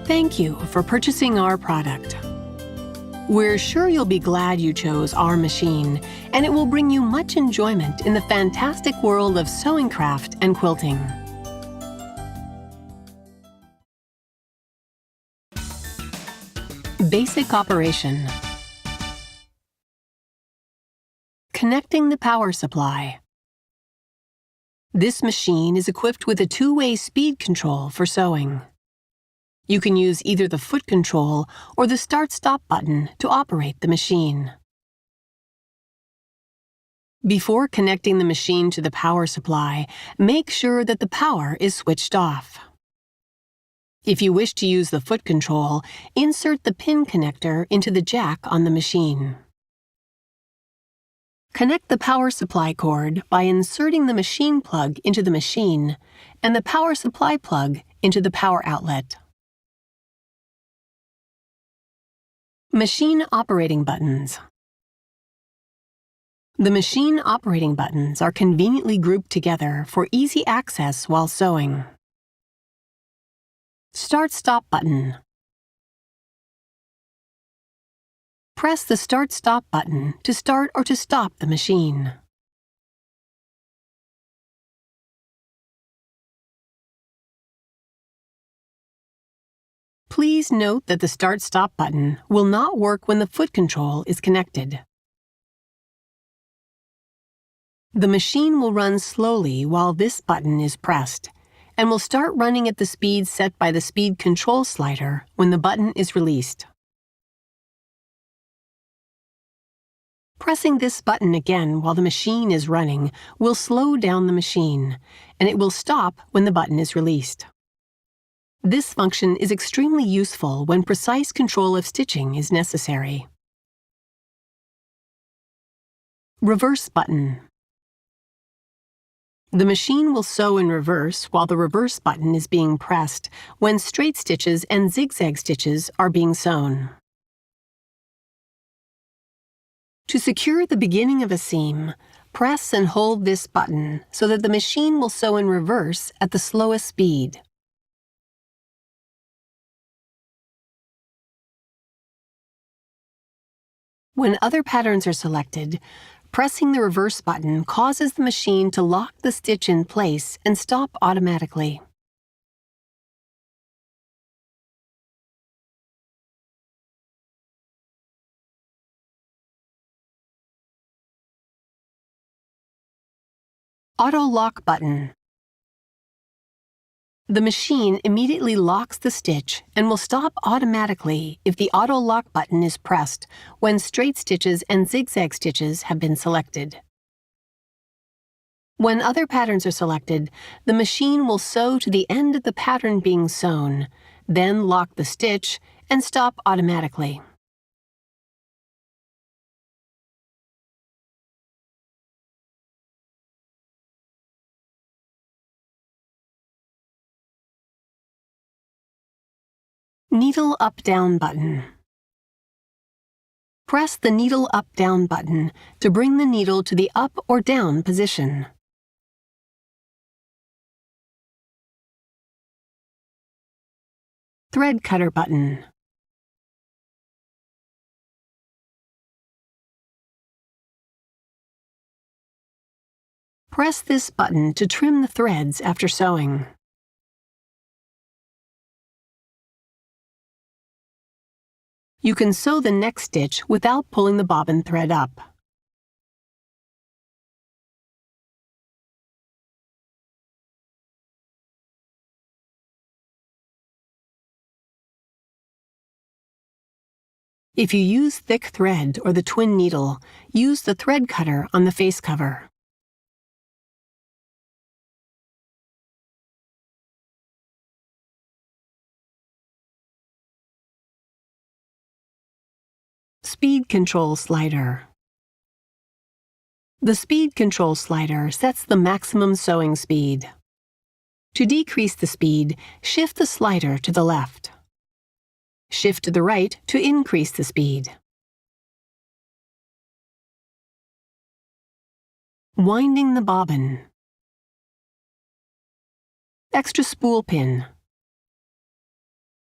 Thank you for purchasing our product. We're sure you'll be glad you chose our machine, and it will bring you much enjoyment in the fantastic world of sewing craft and quilting. Basic operation. Connecting the power supply. This machine is equipped with a two-way speed control for sewing. You can use either the foot control or the start-stop button to operate the machine. Before connecting the machine to the power supply, make sure that the power is switched off. If you wish to use the foot control, insert the pin connector into the jack on the machine. Connect the power supply cord by inserting the machine plug into the machine and the power supply plug into the power outlet. Machine operating buttons. The machine operating buttons are conveniently grouped together for easy access while sewing. Start-stop button. Press the Start-Stop button to start or to stop the machine. Please note that the Start-Stop button will not work when the foot control is connected. The machine will run slowly while this button is pressed, and will start running at the speed set by the speed control slider when the button is released. Pressing this button again while the machine is running will slow down the machine, and it will stop when the button is released. This function is extremely useful when precise control of stitching is necessary. Reverse button. The machine will sew in reverse while the reverse button is being pressed when straight stitches and zigzag stitches are being sewn. To secure the beginning of a seam, press and hold this button so that the machine will sew in reverse at the slowest speed. When other patterns are selected, pressing the reverse button causes the machine to lock the stitch in place and stop automatically. Auto lock button. The machine immediately locks the stitch and will stop automatically if the auto lock button is pressed when straight stitches and zigzag stitches have been selected. When other patterns are selected, the machine will sew to the end of the pattern being sewn, then lock the stitch and stop automatically. Needle up-down button. Press the needle up-down button to bring the needle to the up or down position. Thread cutter button. Press this button to trim the threads after sewing. You can sew the next stitch without pulling the bobbin thread up. If you use thick thread or the twin needle, use the thread cutter on the face cover. Speed control slider. The speed control slider sets the maximum sewing speed. To decrease the speed, shift the slider to the left. Shift to the right to increase the speed. Winding the bobbin. Extra spool pin.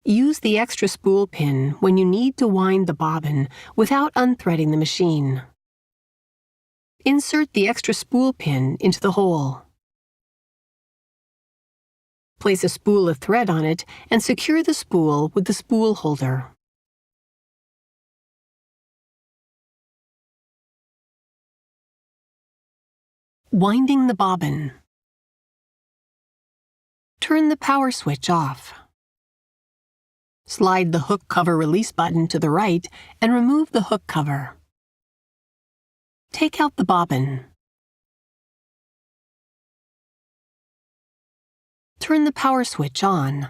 Use the extra spool pin when you need to wind the bobbin without unthreading the machine. Insert the extra spool pin into the hole. Place a spool of thread on it and secure the spool with the spool holder. Winding the bobbin. Turn the power switch off. Slide the hook cover release button to the right and remove the hook cover. Take out the bobbin. Turn the power switch on.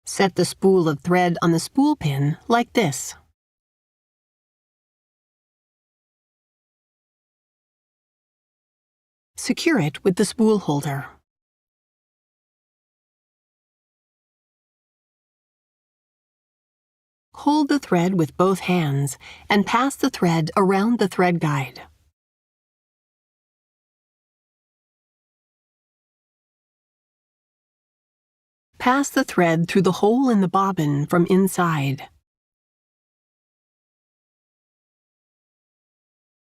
Set the spool of thread on the spool pin like this. Secure it with the spool holder. Hold the thread with both hands and pass the thread around the thread guide. Pass the thread through the hole in the bobbin from inside.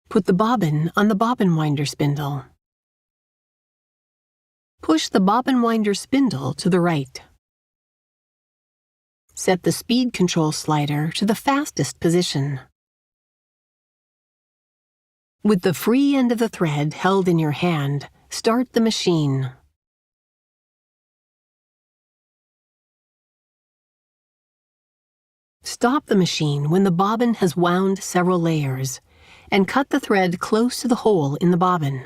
Put the bobbin on the bobbin winder spindle. Push the bobbin winder spindle to the right. Set the speed control slider to the fastest position. With the free end of the thread held in your hand, start the machine. Stop the machine when the bobbin has wound several layers, and cut the thread close to the hole in the bobbin.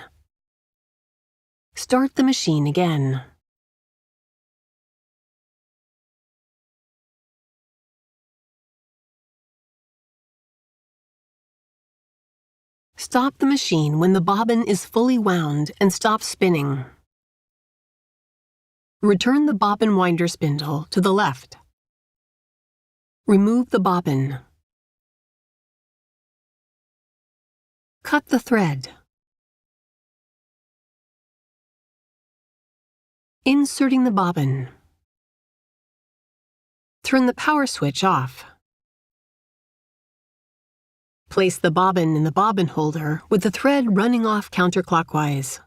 Start the machine again. Stop the machine when the bobbin is fully wound and stop spinning. Return the bobbin winder spindle to the left. Remove the bobbin. Cut the thread. Inserting the bobbin. Turn the power switch off. Place the bobbin in the bobbin holder with the thread running off counterclockwise.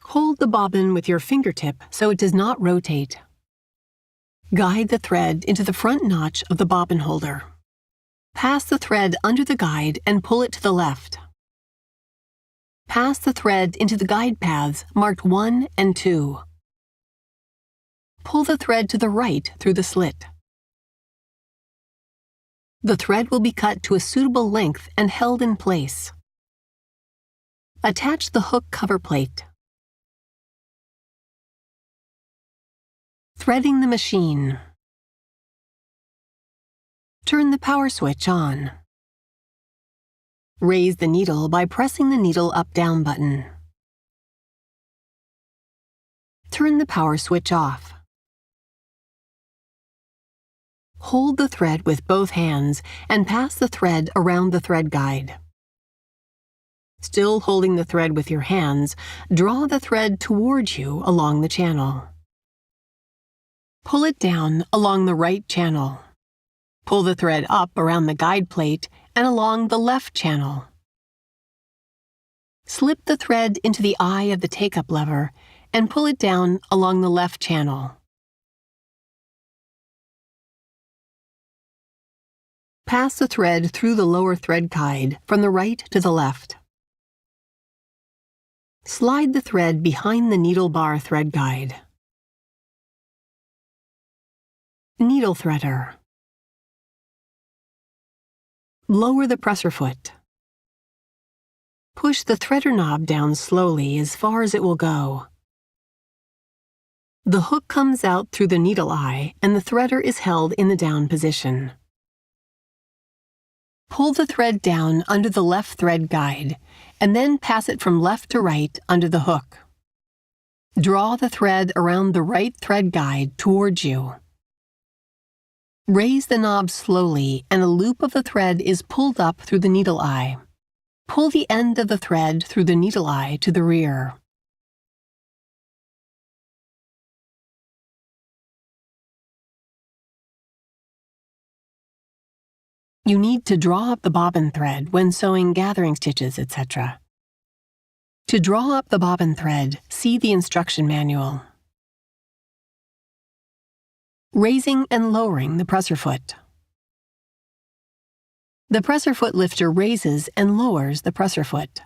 Hold the bobbin with your fingertip so it does not rotate. Guide the thread into the front notch of the bobbin holder. Pass the thread under the guide and pull it to the left. Pass the thread into the guide paths marked 1 and 2. Pull the thread to the right through the slit. The thread will be cut to a suitable length and held in place. Attach the hook cover plate. Threading the machine. Turn the power switch on. Raise the needle by pressing the needle up-down button. Turn the power switch off. Hold the thread with both hands and pass the thread around the thread guide. Still holding the thread with your hands, draw the thread towards you along the channel. Pull it down along the right channel. Pull the thread up around the guide plate and along the left channel. Slip the thread into the eye of the take-up lever and pull it down along the left channel. Pass the thread through the lower thread guide from the right to the left. Slide the thread behind the needle bar thread guide. Needle threader. Lower the presser foot. Push the threader knob down slowly as far as it will go. The hook comes out through the needle eye and the threader is held in the down position. Pull the thread down under the left thread guide and then pass it from left to right under the hook. Draw the thread around the right thread guide towards you. Raise the knob slowly and a loop of the thread is pulled up through the needle eye. Pull the end of the thread through the needle eye to the rear. You need to draw up the bobbin thread when sewing gathering stitches, etc. To draw up the bobbin thread, see the instruction manual. Raising and lowering the presser foot. The presser foot lifter raises and lowers the presser foot.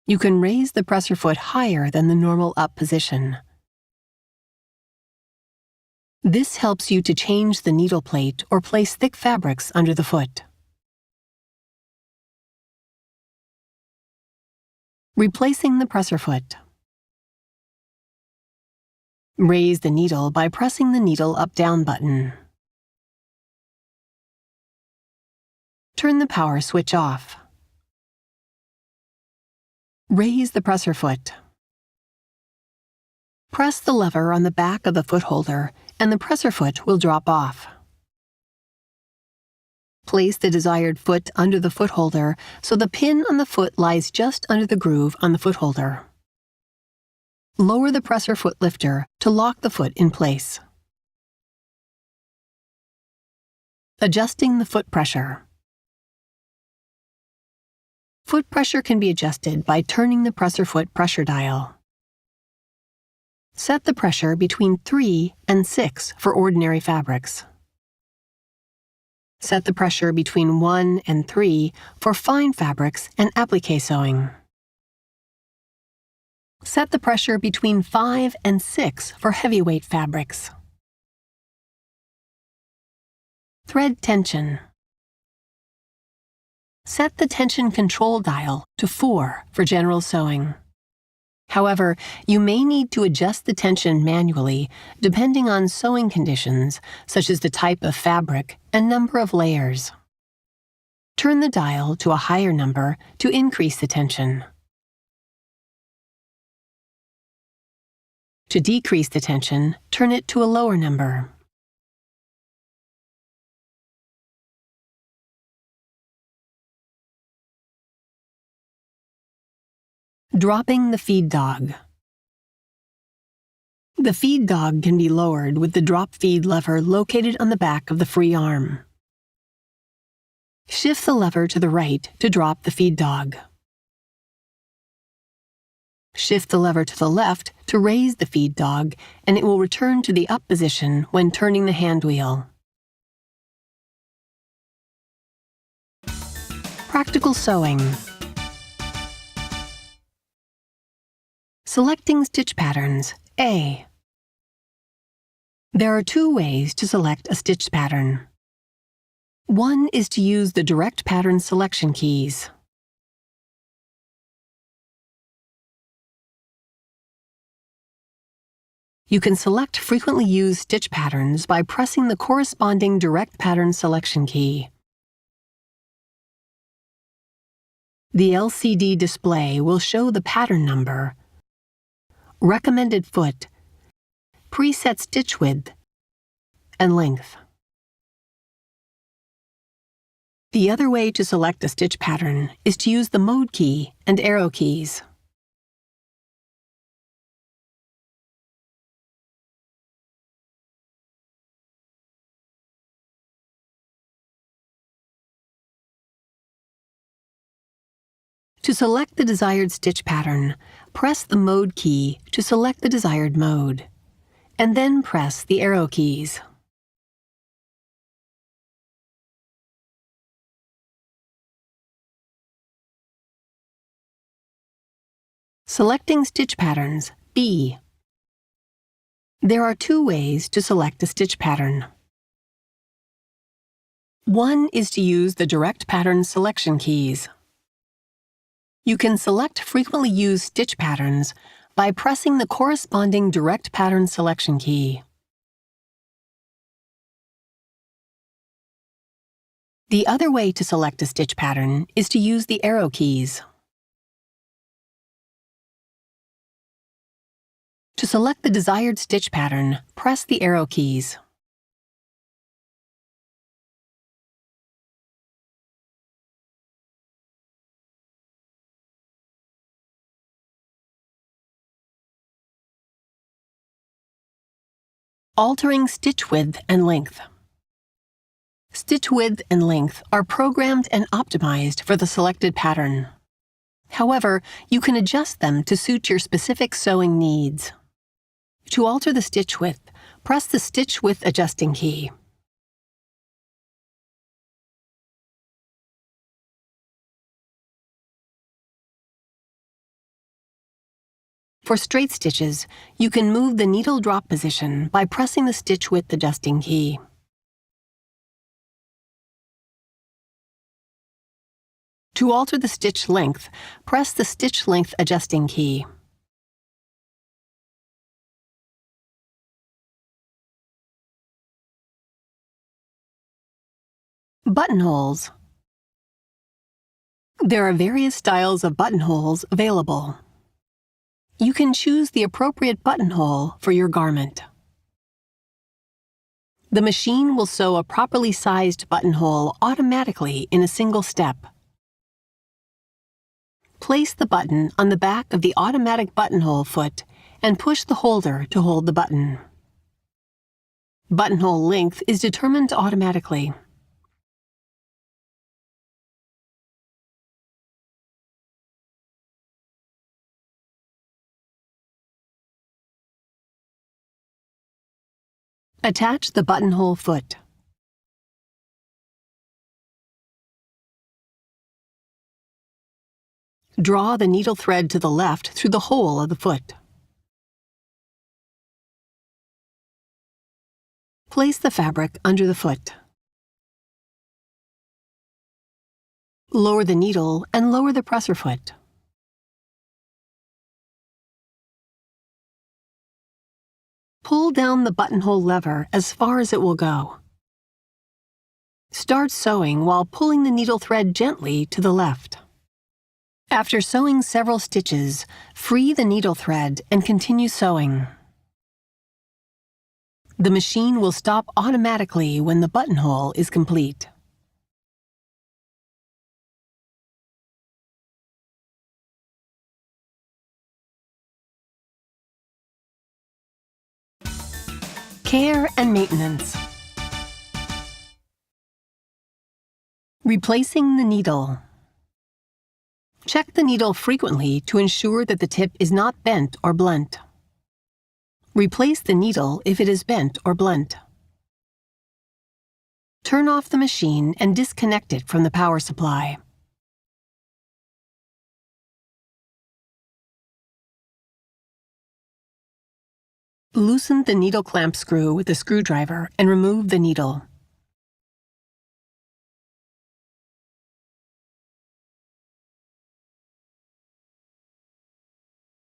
You can raise the presser foot higher than the normal up position. This helps you to change the needle plate or place thick fabrics under the foot. Replacing the presser foot. Raise the needle by pressing the needle up-down button. Turn the power switch off. Raise the presser foot. Press the lever on the back of the foot holder and the presser foot will drop off. Place the desired foot under the foot holder so the pin on the foot lies just under the groove on the foot holder. Lower the presser foot lifter to lock the foot in place. Adjusting the foot pressure. Foot pressure can be adjusted by turning the presser foot pressure dial. Set the pressure between 3 and 6 for ordinary fabrics. Set the pressure between 1 and 3 for fine fabrics and applique sewing. Set the pressure between 5 and 6 for heavyweight fabrics. Thread tension. Set the tension control dial to 4 for general sewing. However, you may need to adjust the tension manually depending on sewing conditions, such as the type of fabric and number of layers. Turn the dial to a higher number to increase the tension. To decrease the tension, turn it to a lower number. Dropping the feed dog. The feed dog can be lowered with the drop feed lever located on the back of the free arm. Shift the lever to the right to drop the feed dog. Shift the lever to the left to raise the feed dog, and it will return to the up position when turning the hand wheel. Practical sewing. Selecting stitch patterns, A. There are 2 ways to select a stitch pattern. One is to use the direct pattern selection keys. You can select frequently used stitch patterns by pressing the corresponding direct pattern selection key. The LCD display will show the pattern number, recommended foot, preset stitch width, and length. The other way to select a stitch pattern is to use the mode key and arrow keys. To select the desired stitch pattern, press the mode key to select the desired mode, and then press the arrow keys. Selecting stitch patterns, B. There are 2 ways to select a stitch pattern. One is to use the direct pattern selection keys. You can select frequently used stitch patterns by pressing the corresponding direct pattern selection key. The other way to select a stitch pattern is to use the arrow keys. To select the desired stitch pattern, press the arrow keys. Altering stitch width and length. Stitch width and length are programmed and optimized for the selected pattern. However, you can adjust them to suit your specific sewing needs. To alter the stitch width, press the stitch width adjusting key. For straight stitches, you can move the needle drop position by pressing the stitch width adjusting key. To alter the stitch length, press the stitch length adjusting key. Buttonholes. There are various styles of buttonholes available. You can choose the appropriate buttonhole for your garment. The machine will sew a properly sized buttonhole automatically in a single step. Place the button on the back of the automatic buttonhole foot and push the holder to hold the button. Buttonhole length is determined automatically. Attach the buttonhole foot. Draw the needle thread to the left through the hole of the foot. Place the fabric under the foot. Lower the needle and lower the presser foot. Pull down the buttonhole lever as far as it will go. Start sewing while pulling the needle thread gently to the left. After sewing several stitches, free the needle thread and continue sewing. The machine will stop automatically when the buttonhole is complete. Care and maintenance. Replacing the needle. Check the needle frequently to ensure that the tip is not bent or blunt. Replace the needle if it is bent or blunt. Turn off the machine and disconnect it from the power supply. Loosen the needle clamp screw with a screwdriver and remove the needle.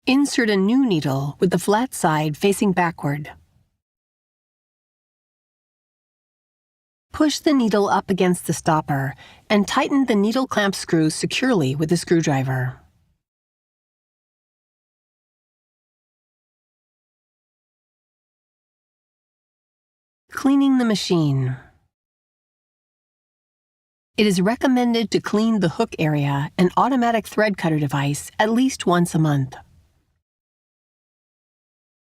Insert a new needle with the flat side facing backward. Push the needle up against the stopper and tighten the needle clamp screw securely with the screwdriver. Cleaning the machine. It is recommended to clean the hook area and automatic thread cutter device at least once a month.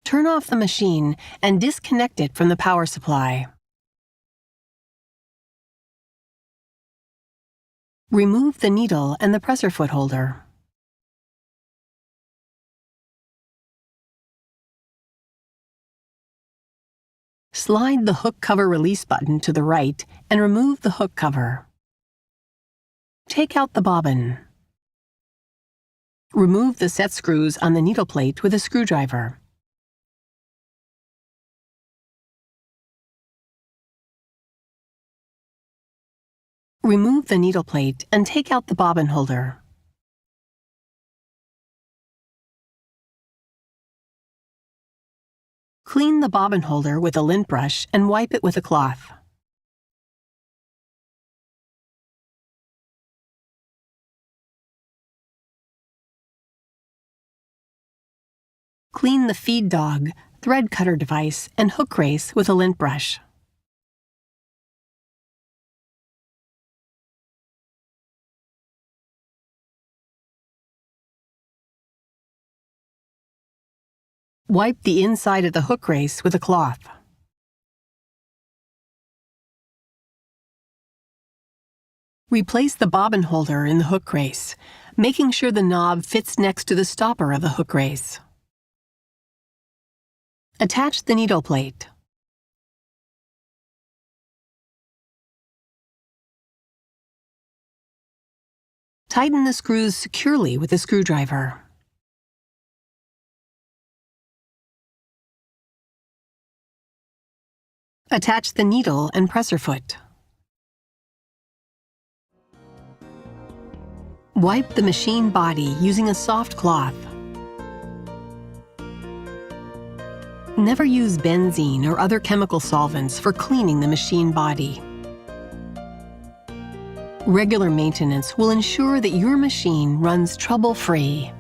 Turn off the machine and disconnect it from the power supply. Remove the needle and the presser foot holder. Slide the hook cover release button to the right and remove the hook cover. Take out the bobbin. Remove the set screws on the needle plate with a screwdriver. Remove the needle plate and take out the bobbin holder. Clean the bobbin holder with a lint brush and wipe it with a cloth. Clean the feed dog, thread cutter device, and hook race with a lint brush. Wipe the inside of the hook race with a cloth. Replace the bobbin holder in the hook race, making sure the knob fits next to the stopper of the hook race. Attach the needle plate. Tighten the screws securely with a screwdriver. Attach the needle and presser foot. Wipe the machine body using a soft cloth. Never use benzene or other chemical solvents for cleaning the machine body. Regular maintenance will ensure that your machine runs trouble-free.